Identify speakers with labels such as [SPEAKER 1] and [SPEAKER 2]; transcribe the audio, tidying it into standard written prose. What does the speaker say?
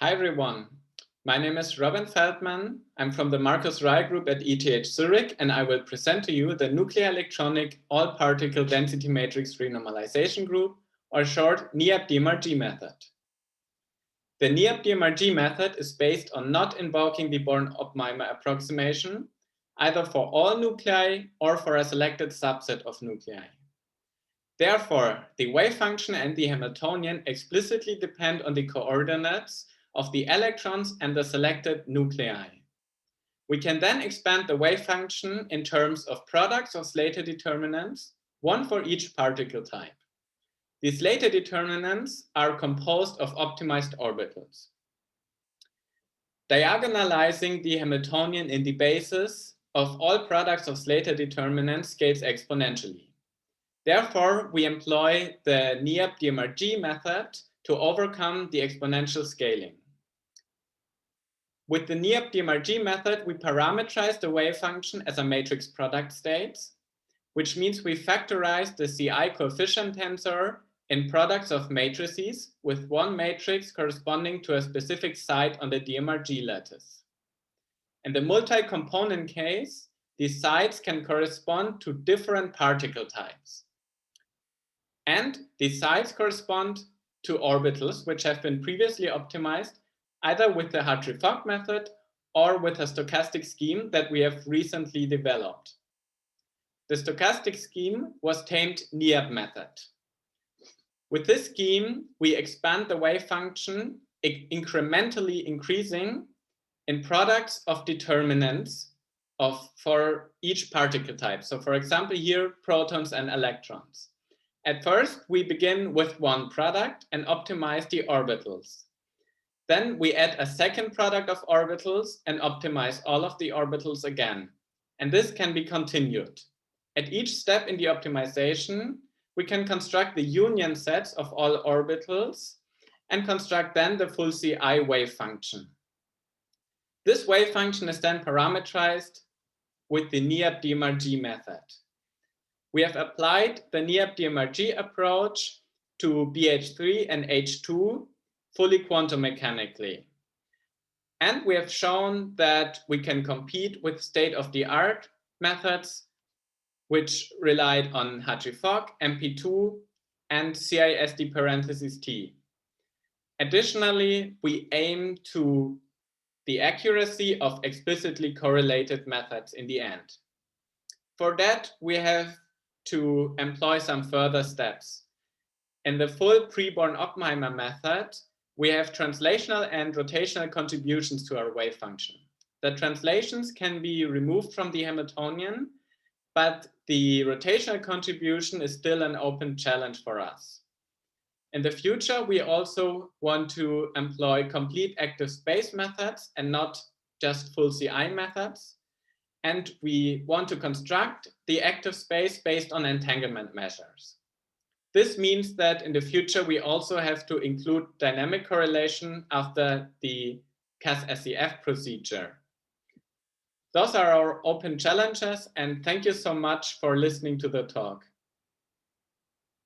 [SPEAKER 1] Hi everyone, my name is Robin Feldman. I'm from the Markus Rey group at ETH Zurich, and I will present to you the nuclear electronic all-particle density matrix renormalization group, or short NEAP-DMRG method. The NEAP-DMRG method is based on not invoking the Born-Oppenheimer approximation, either for all nuclei or for a selected subset of nuclei. Therefore, the wave function and the Hamiltonian explicitly depend on the coordinates of the electrons and the selected nuclei. We can then expand the wave function in terms of products of Slater determinants, one for each particle type. These Slater determinants are composed of optimized orbitals. Diagonalizing the Hamiltonian in the basis of all products of Slater determinants scales exponentially. Therefore, we employ the NEAP-DMRG method to overcome the exponential scaling. With the NEAP-DMRG method, we parameterize the wave function as a matrix product states, which means we factorize the CI coefficient tensor in products of matrices with one matrix corresponding to a specific site on the DMRG lattice. In the multi-component case, these sites can correspond to different particle types. And these sites correspond to orbitals, which have been previously optimized either with the Hartree-Fock method or with a stochastic scheme that we have recently developed. The stochastic scheme was named NEAP method. With this scheme, we expand the wave function, incrementally increasing in products of determinants for each particle type. So for example, here, protons and electrons. At first, we begin with one product and optimize the orbitals. Then we add a second product of orbitals and optimize all of the orbitals again. And this can be continued. At each step in the optimization, we can construct the union sets of all orbitals and construct then the full CI wave function. This wave function is then parameterized with the NEAP-DMRG method. We have applied the NEAP-DMRG approach to BH3 and H2 fully quantum mechanically. And we have shown that we can compete with state-of-the-art methods which relied on Hartree-Fock, MP2, and CISD parentheses T. Additionally, we aim to the accuracy of explicitly correlated methods in the end. For that, we have to employ some further steps. In the full pre-Born-Oppenheimer method, we have translational and rotational contributions to our wave function. The translations can be removed from the Hamiltonian, but the rotational contribution is still an open challenge for us. In the future, we also want to employ complete active space methods and not just full CI methods. And we want to construct the active space based on entanglement measures. This means that in the future, we also have to include dynamic correlation after the CAS-SEF procedure. Those are our open challenges, and thank you so much for listening to the talk.